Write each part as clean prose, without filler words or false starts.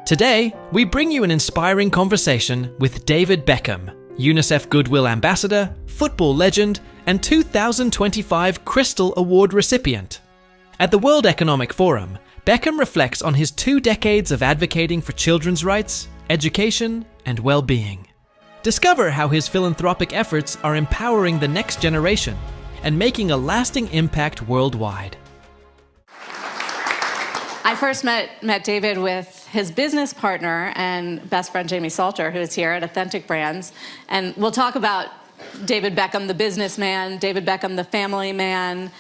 Today, we bring you an inspiring conversation with David Beckham, UNICEF Goodwill Ambassador, football legend, and 2025 Crystal Award recipient. At the World Economic Forum, Beckham reflects on his 2 decades of advocating for children's rights, education, and well-being. Discover how his philanthropic efforts are empowering the next generation and making a lasting impact worldwide. I first met David with his business partner and best friend, Jamie Salter, who is here at Authentic Brands. And we'll talk about David Beckham, the businessman, David Beckham, the family man.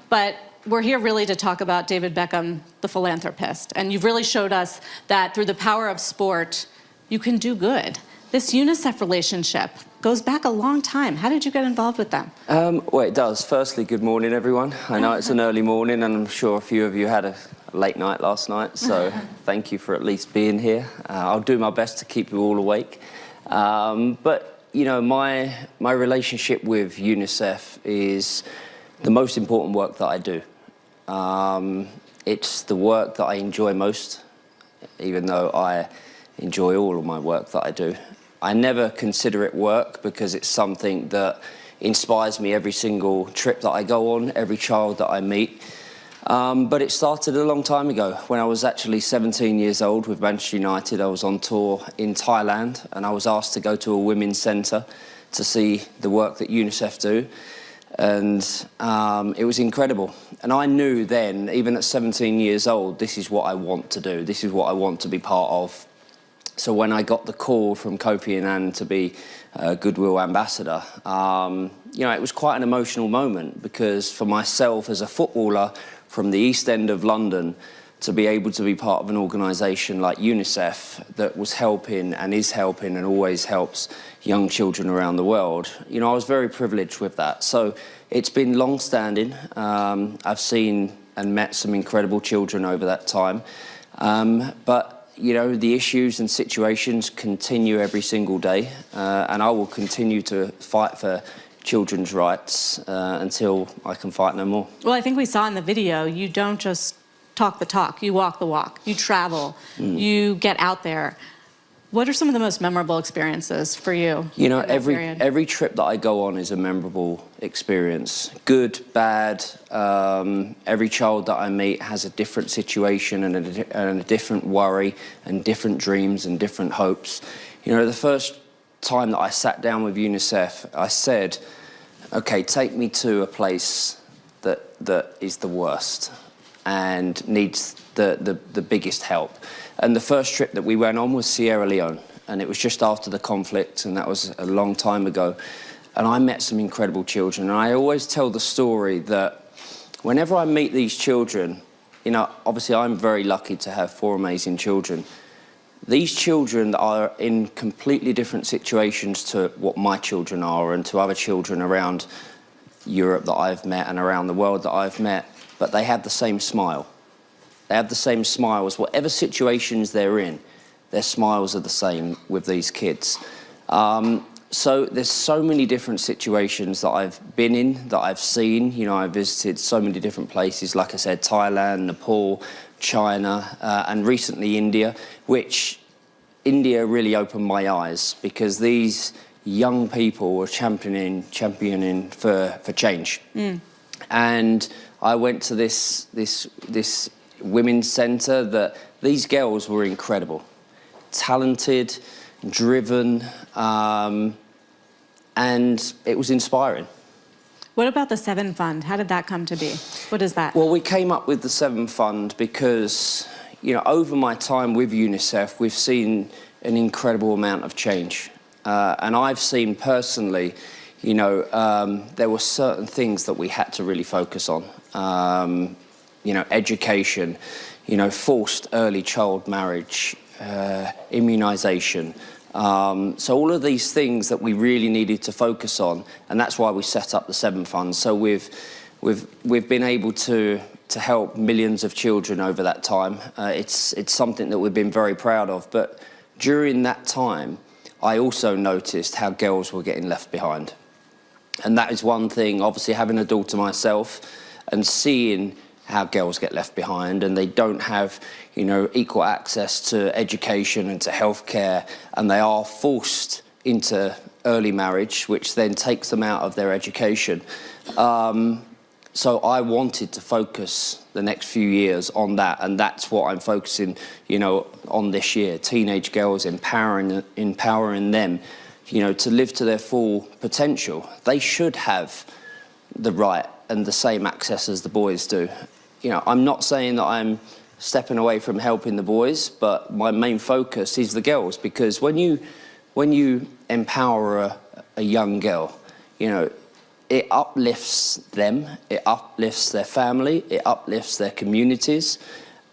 But we're here really to talk about David Beckham, the philanthropist. And you've really showed us that through the power of sport, you can do good. This UNICEF relationship goes back a long time. How did you get involved with them? Well, it does. Firstly, good morning, everyone. I know it's an early morning, and I'm sure a few of you had a late night last night, so thank you for at least being here. I'll do my best to keep you all awake. But, you know, my relationship with UNICEF is the most important work that I do. It's the work that I enjoy most, even though I enjoy all of my work that I do. I never consider it work because it's something that inspires me every single trip that I go on, every child that I meet. But it started a long time ago. When I was actually 17 years old with Manchester United, I was on tour in Thailand, and I was asked to go to a women's centre to see the work that UNICEF do. And it was incredible. And I knew then, even at 17 years old, this is what I want to do. This is what I want to be part of. So when I got the call from Kofi Annan to be Goodwill Ambassador, you know, it was quite an emotional moment, because for myself as a footballer from the East End of London, to be able to be part of an organisation like UNICEF that was helping and is helping and always helps young children around the world, you know, I was very privileged with that. So it's been long-standing. I've seen and met some incredible children over that time. But you know, the issues and situations continue every single day, and I will continue to fight for children's rights until I can fight no more. Well, I think we saw in the video, you don't just talk the talk, you walk the walk, you travel, you get out there. What are some of the most memorable experiences for you? You know, every trip that I go on is a memorable experience. Good, bad. Every child that I meet has a different situation and a different worry and different dreams and different hopes. You know, the first time that I sat down with UNICEF, I said, okay, take me to a place that is the worst and needs the biggest help. And the first trip that we went on was Sierra Leone, and it was just after the conflict, and that was a long time ago. And I met some incredible children, and I always tell the story that whenever I meet these children, you know, obviously I'm very lucky to have 4 amazing children. These children are in completely different situations to what my children are and to other children around Europe that I've met and around the world that I've met, but they have the same smile. They have the same smiles. Whatever situations they're in, their smiles are the same with these kids. So there's so many different situations that I've been in, that I've seen. You know, I visited so many different places, like I said, Thailand, Nepal, China, and recently India, which India really opened my eyes, because these young people were championing for change. And I went to this women's centre that these girls were incredible, talented, driven, and it was inspiring. What about the 7 Fund? How did that come to be? What is that? Well, we came up with the 7 Fund because, you know, over my time with UNICEF, we've seen an incredible amount of change. And I've seen personally, you know, there were certain things that we had to really focus on. You know, education, you know, forced early child marriage, immunisation. So all of these things that we really needed to focus on, and that's why we set up the 7 Fund. So we've been able to help millions of children over that time. It's something that we've been very proud of. But during that time, I also noticed how girls were getting left behind. And that is one thing, obviously having a daughter myself and seeing how girls get left behind, and they don't have, you know, equal access to education and to healthcare, and they are forced into early marriage, which then takes them out of their education. So I wanted to focus the next few years on that, and that's what I'm focusing, you know, on this year. Teenage girls, empowering them, you know, to live to their full potential. They should have the right and the same access as the boys do. You know, I'm not saying that I'm stepping away from helping the boys, but my main focus is the girls, because when you empower a young girl, you know, it uplifts them, it uplifts their family, it uplifts their communities,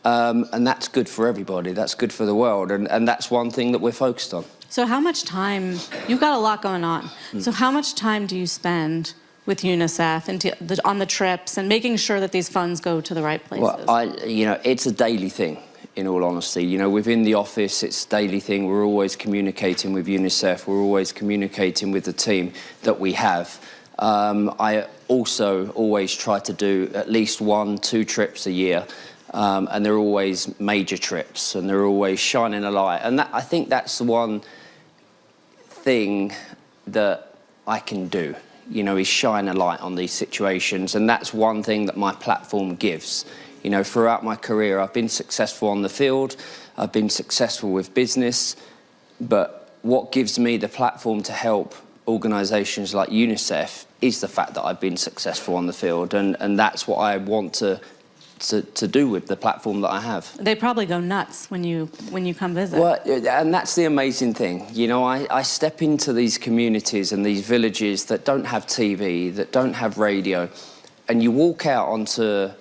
and that's good for everybody, that's good for the world, and that's one thing that we're focused on. So how much time, you've got a lot going on, so how much time do you spend with UNICEF and on the trips and making sure that these funds go to the right places? Well, you know, it's a daily thing, in all honesty. You know, within the office, it's a daily thing. We're always communicating with UNICEF. We're always communicating with the team that we have. I also always try to do at least 1-2 trips a year, and they're always major trips, and they're always shining a light. And I think that's the one thing that I can do, you know, is shine a light on these situations, and that's one thing that my platform gives. You know, throughout my career, I've been successful on the field, I've been successful with business, but what gives me the platform to help organisations like UNICEF is the fact that I've been successful on the field, and that's what I want to do with the platform that I have. They probably go nuts when you come visit. Well, and that's the amazing thing. You know, I step into these communities and these villages that don't have TV, that don't have radio, and you walk out onto,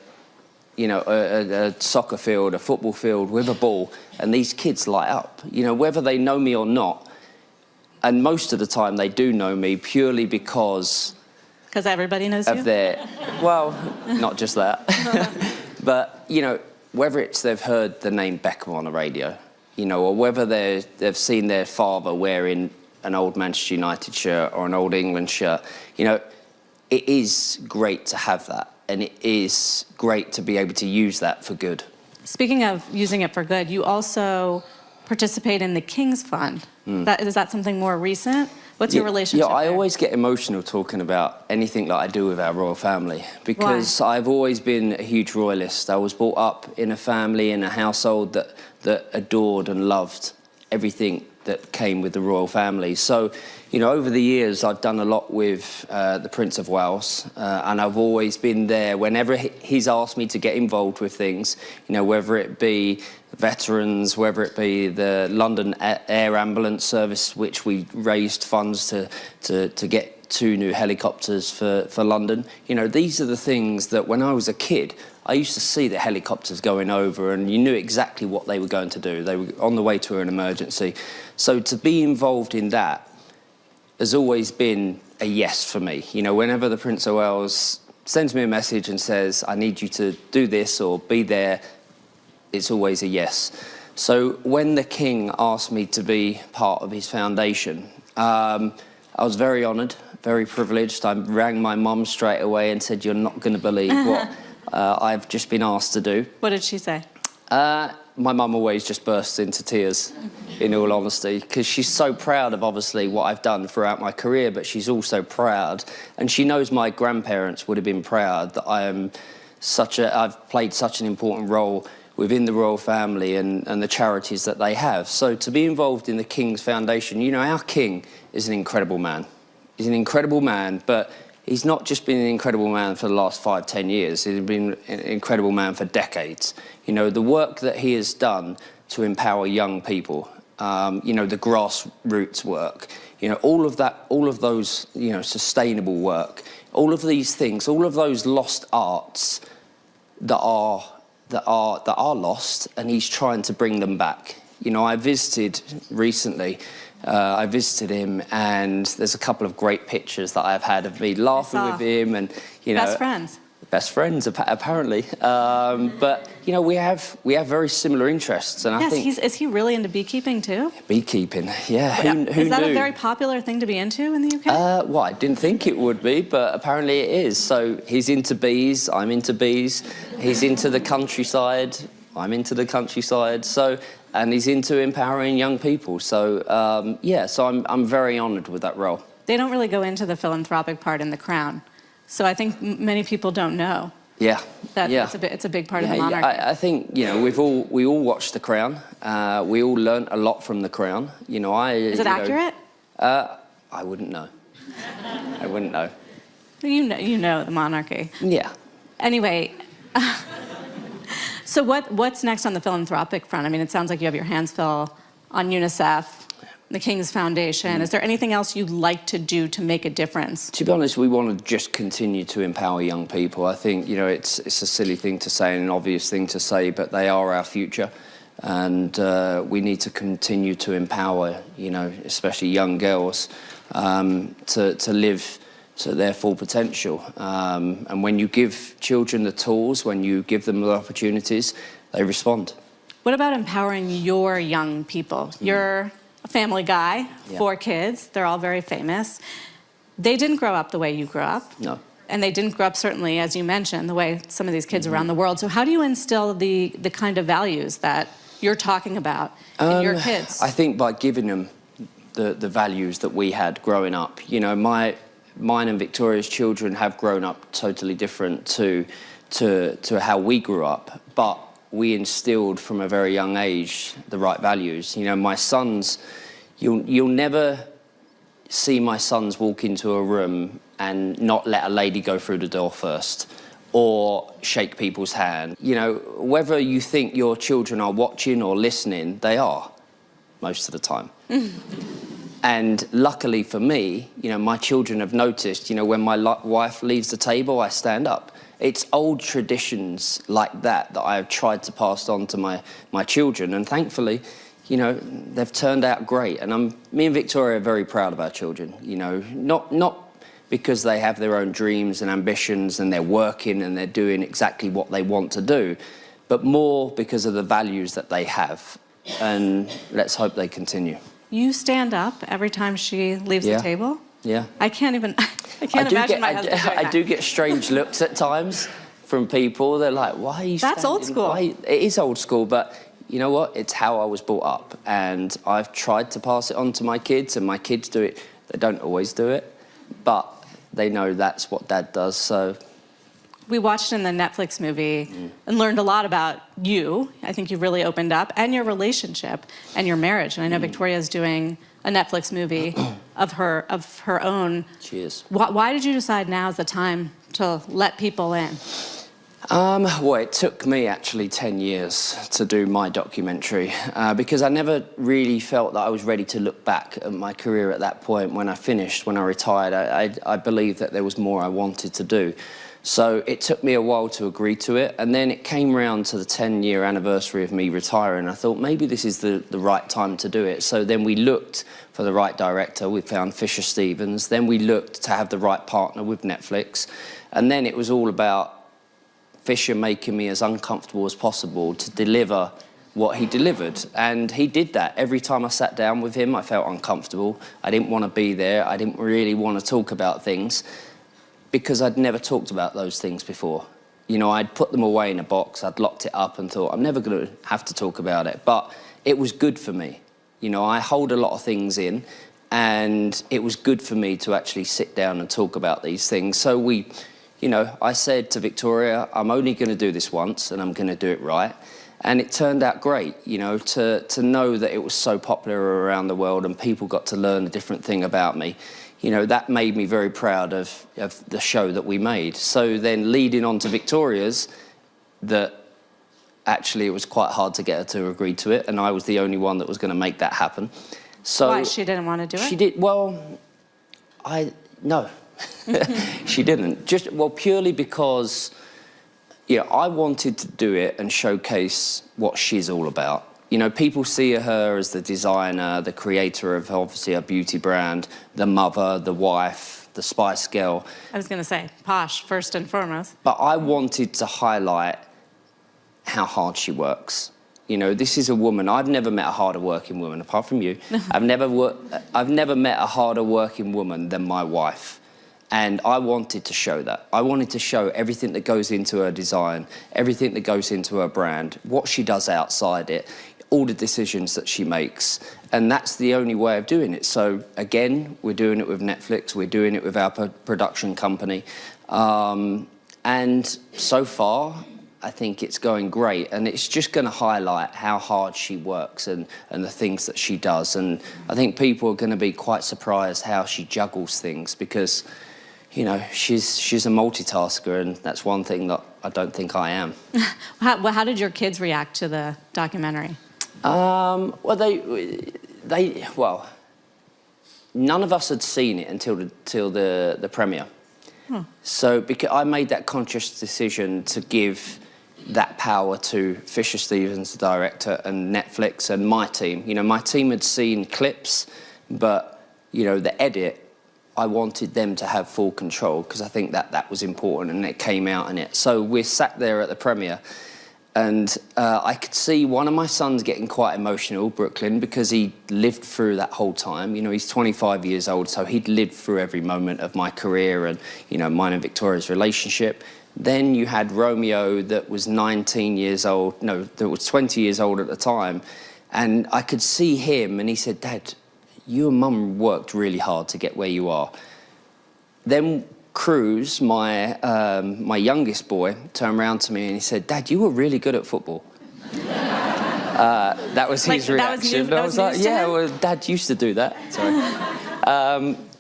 you know, a soccer field, a football field with a ball, and these kids light up, you know, whether they know me or not. And most of the time they do know me purely because everybody knows of you? Well, not just that. But, you know, whether it's they've heard the name Beckham on the radio, you know, or whether they've seen their father wearing an old Manchester United shirt or an old England shirt, you know, it is great to have that. And it is great to be able to use that for good. Speaking of using it for good, you also participate in the King's Fund. Is that something more recent? What's your relationship Yeah, I there? always get emotional talking about anything that I do with our royal family, because I've always been a huge royalist. I was brought up in a family, in a household that adored and loved everything that came with the royal family. So, you know, over the years, I've done a lot with the Prince of Wales, and I've always been there whenever he's asked me to get involved with things, you know, whether it be veterans, whether it be the London Air Ambulance Service, which we raised funds to get 2 new helicopters for London. You know, these are the things that when I was a kid, I used to see the helicopters going over, and you knew exactly what they were going to do. They were on the way to an emergency. So to be involved in that has always been a yes for me. You know, whenever the Prince of Wales sends me a message and says, I need you to do this or be there, it's always a yes. So when the King asked me to be part of his foundation, I was very honoured, very privileged. I rang my mum straight away and said, you're not going to believe what I've just been asked to do. What did she say? My mum always just bursts into tears, in all honesty, because she's so proud of, obviously, what I've done throughout my career, but she's also proud, and she knows my grandparents would have been proud that I've played such an important role within the royal family and the charities that they have. So to be involved in the King's Foundation, you know, our King is an incredible man. He's an incredible man, but he's not just been an incredible man for the last 5-10 years. He's been an incredible man for decades. You know, the work that he has done to empower young people, you know, the grassroots work, you know, all of that, all of those, you know, sustainable work, all of these things, all of those lost arts that are lost, and he's trying to bring them back. You know, I visited recently. I visited him, and there's a couple of great pictures that I've had of me laughing with him, and you know, Best best friends, apparently. But, you know, we have very similar interests. And Yes, I think... is he really into beekeeping too? Beekeeping, yeah. Who knew? Is that a very popular thing to be into in the UK? Well, I didn't think it would be, but apparently it is. So he's into bees, I'm into bees. He's into the countryside, I'm into the countryside. So, and he's into empowering young people. So, yeah, so I'm very honoured with that role. They don't really go into the philanthropic part in The Crown. So I think many people don't know. Yeah, that yeah. It's a big part of the monarchy. I think, you know, we all watched The Crown. We all learnt a lot from The Crown. You know, Is it accurate? I wouldn't know. I wouldn't know. You know the monarchy. Yeah. Anyway, so what's next on the philanthropic front? I mean, it sounds like you have your hands full on UNICEF, the King's Foundation. Is there anything else you'd like to do to make a difference? To be honest, we want to just continue to empower young people. I think, you know, it's a silly thing to say and an obvious thing to say, but they are our future. And we need to continue to empower, you know, especially young girls, to live to their full potential. And when you give children the tools, when you give them the opportunities, they respond. What about empowering your young people? You're a family guy, 4 kids, they're all very famous. They didn't grow up the way you grew up. No. And they didn't grow up, certainly, as you mentioned, the way some of these kids around the world. So how do you instill the kind of values that you're talking about in your kids? I think by giving them the values that we had growing up. You know, mine and Victoria's children have grown up totally different to how we grew up, but we instilled from a very young age the right values. You know, my sons, you'll never see my sons walk into a room and not let a lady go through the door first or shake people's hand. You know, whether you think your children are watching or listening, they are most of the time. And luckily for me, you know, my children have noticed, you know, when my wife leaves the table, I stand up. It's old traditions like that I have tried to pass on to my children, and thankfully, you know, they've turned out great. And me and Victoria are very proud of our children. You know, not because they have their own dreams and ambitions and they're working and they're doing exactly what they want to do, but more because of the values that they have. And let's hope they continue. You stand up every time she leaves the table? Yeah. I can't imagine my husband doing that. I do get strange looks at times from people. They're like, why are you That's standing? old school. It is old school, but you know what? It's how I was brought up. And I've tried to pass it on to my kids, and my kids do it. They don't always do it, but they know that's what Dad does, so... We watched in the Netflix movie and learned a lot about you. I think you really opened up, and your relationship and your marriage. And I know Victoria's doing a Netflix movie of her own. She is. Why did you decide now is the time to let people in? Well, it took me actually 10 years to do my documentary because I never really felt that I was ready to look back at my career at that point. When I finished, when I retired, I believed that there was more I wanted to do. So it took me a while to agree to it, and then it came round to the 10-year anniversary of me retiring. I thought maybe this is the right time to do it. So then we looked for the right director. We found Fisher Stevens. Then we looked to have the right partner with Netflix. And then it was all about Fisher making me as uncomfortable as possible to deliver what he delivered. And he did that. Every time I sat down with him, I felt uncomfortable. I didn't want to be there. I didn't really want to talk about things, because I'd never talked about those things before. You know, I'd put them away in a box, I'd locked it up and thought, I'm never going to have to talk about it. But it was good for me. You know, I hold a lot of things in, and it was good for me to actually sit down and talk about these things. So you know, I said to Victoria, I'm only going to do this once, and I'm going to do it right. And it turned out great, you know, to know that it was so popular around the world and people got to learn a different thing about me. You know, that made me very proud of the show that we made. So then leading on to Victoria's, that actually it was quite hard to get her to agree to it, and I was the only one that was going to make that happen. So why? She didn't want to do it? She did, well, no. She didn't. Purely because, you know, I wanted to do it and showcase what she's all about. You know, people see her as the designer, the creator of, obviously, a beauty brand, the mother, the wife, the Spice Girl. I was going to say, posh, first and foremost. But I wanted to highlight how hard she works. You know, this is a woman, I've never met a harder working woman, apart from you. I've never met a harder working woman than my wife. And I wanted to show that. I wanted to show everything that goes into her design, everything that goes into her brand, what she does outside it, all the decisions that she makes. And that's the only way of doing it. So again, we're doing it with Netflix, we're doing it with our production company. And so far, I think it's going great, and it's just going to highlight how hard she works and the things that she does. And I think people are going to be quite surprised how she juggles things, because, you know, she's a multitasker, and that's one thing that I don't think I am. How did your kids react to the documentary? Well, well, none of us had seen it until the premiere. So because I made that conscious decision to give that power to Fisher Stevens, the director, and Netflix and my team. You know, my team had seen clips, but, you know, the edit, I wanted them to have full control, because I think that was important, and it came out in it. So we sat there at the premiere, and I could see one of my sons getting quite emotional, Brooklyn, because he lived through that whole time. You know, he's 25 years old, so he'd lived through every moment of my career and, you know, mine and Victoria's relationship. Then you had Romeo, that was 19 years old, no, that was 20 years old at the time. And I could see him, and he said, "Dad, you and Mum worked really hard to get where you are." Then Cruz, my youngest boy, turned around to me and he said, "Dad, you were really good at football." That was his reaction. I was like, "Yeah, well, Dad used to do that." Sorry.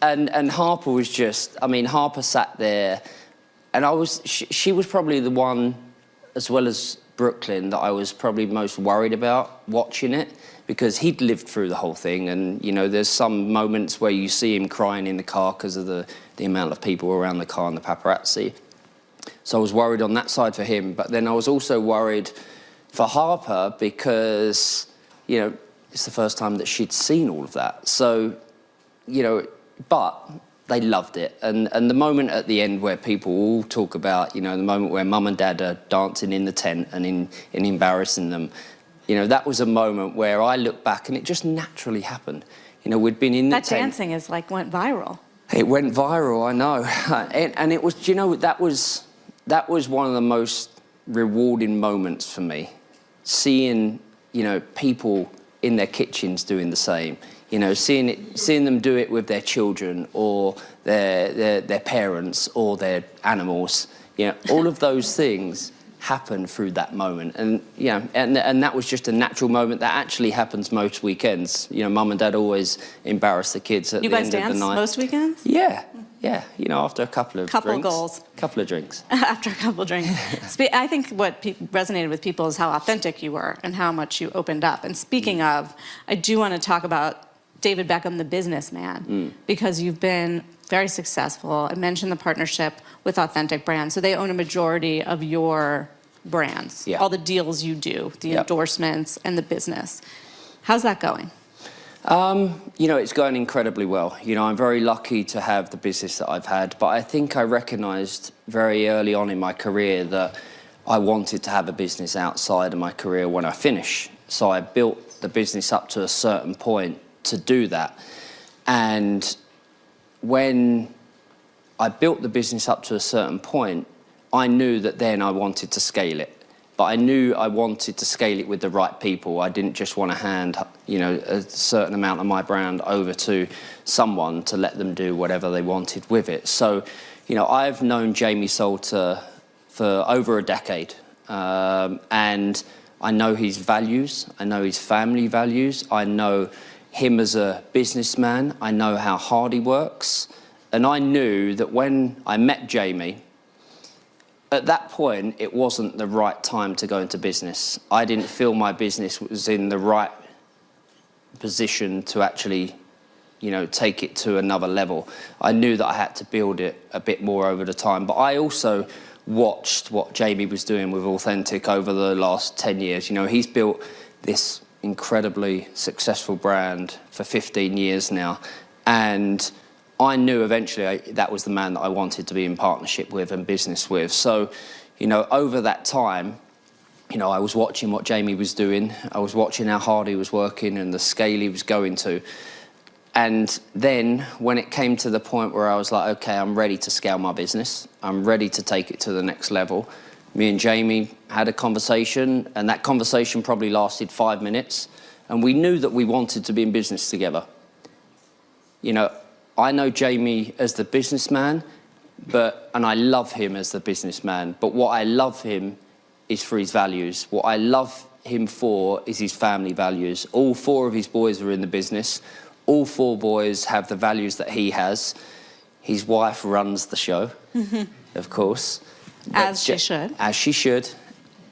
And Harper was just, I mean, Harper sat there, and she was probably the one, as well as Brooklyn, that I was probably most worried about watching it, because he'd lived through the whole thing. And, you know, there's some moments where you see him crying in the car because of the amount of people around the car and the paparazzi. So I was worried on that side for him. But then I was also worried for Harper, because, you know, it's the first time that she'd seen all of that. So, you know, but they loved it. And the moment at the end where people all talk about, you know, the moment where Mum and Dad are dancing in the tent and embarrassing them, you know, that was a moment where I look back and it just naturally happened. You know, we'd been in the tent. That dancing went viral. It went viral, I know. And it was, you know, that was one of the most rewarding moments for me. Seeing, you know, people in their kitchens doing the same. You know, seeing them do it with their children or their parents or their animals. You know, all of those things happen through that moment. And, you know, and that was just a natural moment that actually happens most weekends. You know, Mum and Dad always embarrass the kids at the end of the night. You guys dance most weekends? Yeah. Yeah, you know, after a couple of drinks. Goals. Couple of drinks. After a couple of drinks. I think what resonated with people is how authentic you were and how much you opened up. And speaking of, I do want to talk about David Beckham, the businessman, because you've been very successful. I mentioned the partnership with Authentic Brands. So they own a majority of your brands, all the deals you do, the endorsements and the business. How's that going? You know, it's going incredibly well. You know, I'm very lucky to have the business that I've had, but I think I recognised very early on in my career that I wanted to have a business outside of my career when I finish. So I built the business up to a certain point to do that. And when I built the business up to a certain point, I knew that then I wanted to scale it. But I knew I wanted to scale it with the right people. I didn't just want to hand, you know, a certain amount of my brand over to someone to let them do whatever they wanted with it. So, you know, I've known Jamie Salter for over a decade. And I know his values. I know his family values. I know him as a businessman. I know how hard he works. And I knew that when I met Jamie, at that point, it wasn't the right time to go into business. I didn't feel my business was in the right position to actually, you know, take it to another level. I knew that I had to build it a bit more over the time. But I also watched what Jamie was doing with Authentic over the last 10 years. You know, he's built this incredibly successful brand for 15 years now. And I knew eventually that was the man that I wanted to be in partnership with and business with. So, you know, over that time, you know, I was watching what Jamie was doing. I was watching how hard he was working and the scale he was going to. And then when it came to the point where I was like, okay, I'm ready to scale my business. I'm ready to take it to the next level. Me and Jamie had a conversation, and that conversation probably lasted 5 minutes. And we knew that we wanted to be in business together. You know, I know Jamie as the businessman, and I love him as the businessman. But what I love him is for his values. What I love him for is his family values. All 4 of his boys are in the business. All 4 boys have the values that he has. His wife runs the show, of course. As she should. As she should.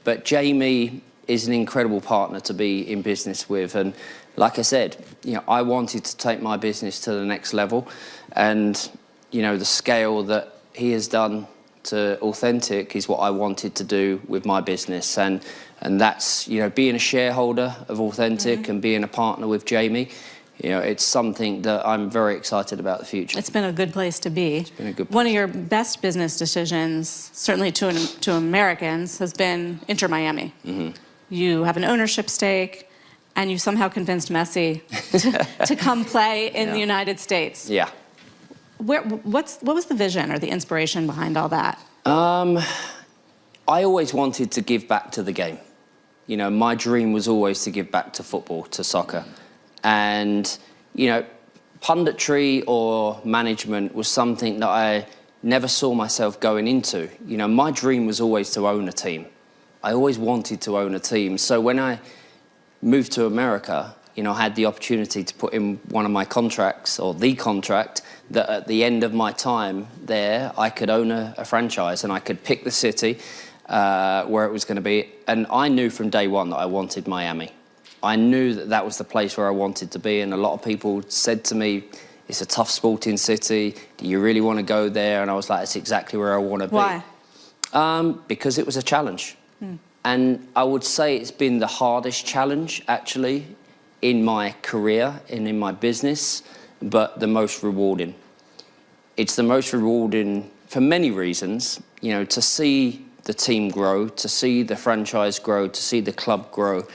But Jamie is an incredible partner to be in business with. And like I said, you know, I wanted to take my business to the next level. And, you know, the scale that he has done to Authentic is what I wanted to do with my business. And that's, you know, being a shareholder of Authentic and being a partner with Jamie, you know, it's something that I'm very excited about the future. It's been a good place to be. It's been a good place. One of your best business decisions, certainly to Americans, has been Inter Miami. You have an ownership stake, and you somehow convinced Messi to come play in the United States. Yeah. What was the vision or the inspiration behind all that? I always wanted to give back to the game. You know, my dream was always to give back to football, to soccer. And, you know, punditry or management was something that I never saw myself going into. You know, my dream was always to own a team. I always wanted to own a team. So when I moved to America, you know, I had the opportunity to put in one of my contracts, or the contract, that at the end of my time there, I could own a franchise and I could pick the city where it was going to be. And I knew from day one that I wanted Miami. I knew that that was the place where I wanted to be, and a lot of people said to me, it's a tough sporting city, do you really want to go there? And I was like, that's exactly where I want to be. Why? Because it was a challenge. And I would say it's been the hardest challenge, actually, in my career and in my business, but the most rewarding. It's the most rewarding for many reasons, you know, to see the team grow, to see the franchise grow, to see the club grow,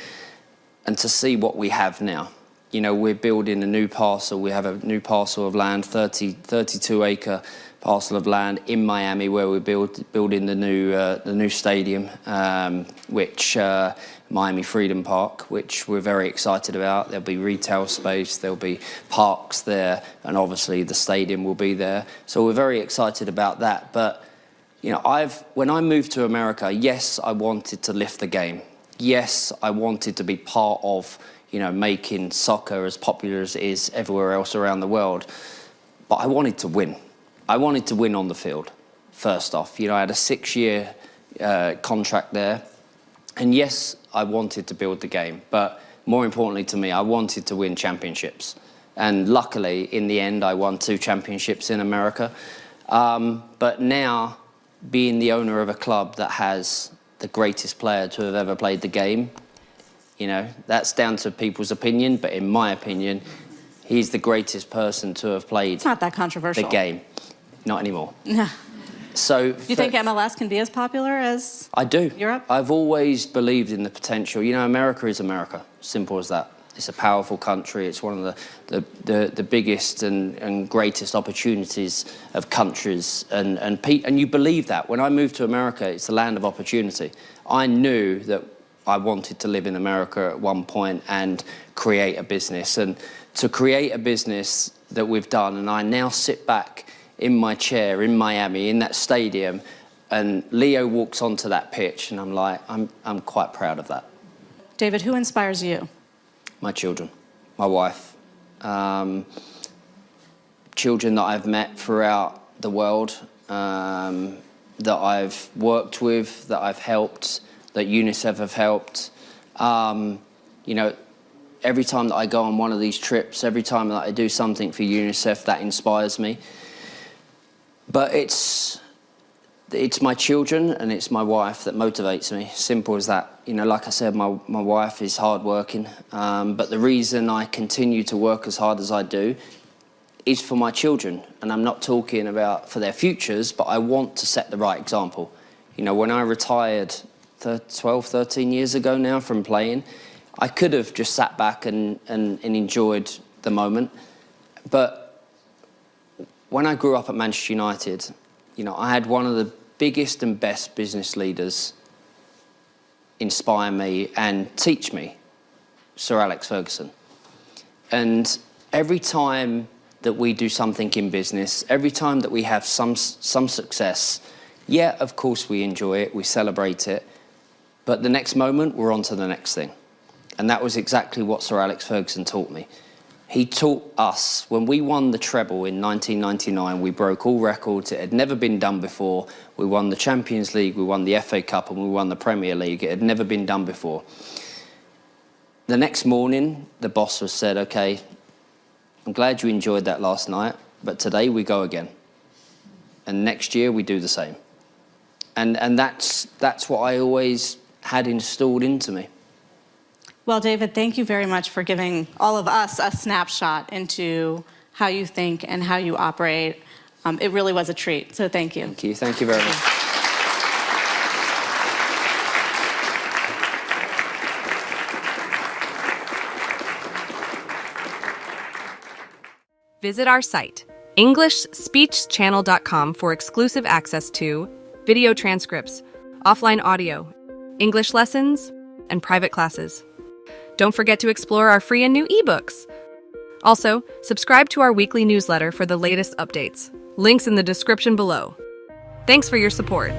and to see what we have now. You know, we're building a new parcel. We have a new parcel of land, 32-acre parcel of land in Miami, where we're building the new stadium, which Miami Freedom Park, which we're very excited about. There'll be retail space, there'll be parks there, and obviously the stadium will be there. So we're very excited about that. But you know, when I moved to America, yes, I wanted to lift the game. Yes, I wanted to be part of, you know, making soccer as popular as it is everywhere else around the world. But I wanted to win. I wanted to win on the field, first off. You know, I had a 6-year contract there. And yes, I wanted to build the game. But more importantly to me, I wanted to win championships. And luckily, in the end, I won 2 championships in America. But now, being the owner of a club that has the greatest player to have ever played the game, you know, that's down to people's opinion, but in my opinion, he's the greatest person to have played It's not that controversial. the game. Not anymore. No. So You think MLS can be as popular as I do. Europe? I've always believed in the potential. You know, America is America. Simple as that. It's a powerful country. It's one of the biggest and greatest opportunities of countries. And you believe that. When I moved to America, it's the land of opportunity. I knew that I wanted to live in America at one point and create a business. And to create a business that we've done, and I now sit back in my chair in Miami, in that stadium, and Leo walks onto that pitch, and I'm like, I'm quite proud of that. David, who inspires you? My children, my wife, children that I've met throughout the world, that I've worked with, that I've helped, that UNICEF have helped. You know, every time that I go on one of these trips, every time that I do something for UNICEF, that inspires me. But it's my children and it's my wife that motivates me. Simple as that. You know, like I said, my wife is hardworking. But the reason I continue to work as hard as I do is for my children. And I'm not talking about for their futures, but I want to set the right example. You know, when I retired 12, 13 years ago now from playing, I could have just sat back and enjoyed the moment. But when I grew up at Manchester United, you know, I had one of the biggest and best business leaders inspire me and teach me, Sir Alex Ferguson. And every time that we do something in business, every time that we have some success, yeah, of course we enjoy it, we celebrate it, but the next moment we're on to the next thing. And that was exactly what Sir Alex Ferguson taught me. He taught us, when we won the treble in 1999, we broke all records. It had never been done before. We won the Champions League, we won the FA Cup, and we won the Premier League. It had never been done before. The next morning, the boss was said, okay, I'm glad you enjoyed that last night, but today we go again. And next year we do the same. And that's what I always had installed into me. Well, David, thank you very much for giving all of us a snapshot into how you think and how you operate. It really was a treat, so thank you. Thank you. Thank you very much. Visit our site, EnglishSpeechChannel.com, for exclusive access to video transcripts, offline audio, English lessons, and private classes. Don't forget to explore our free and new ebooks. Also, subscribe to our weekly newsletter for the latest updates. Links in the description below. Thanks for your support.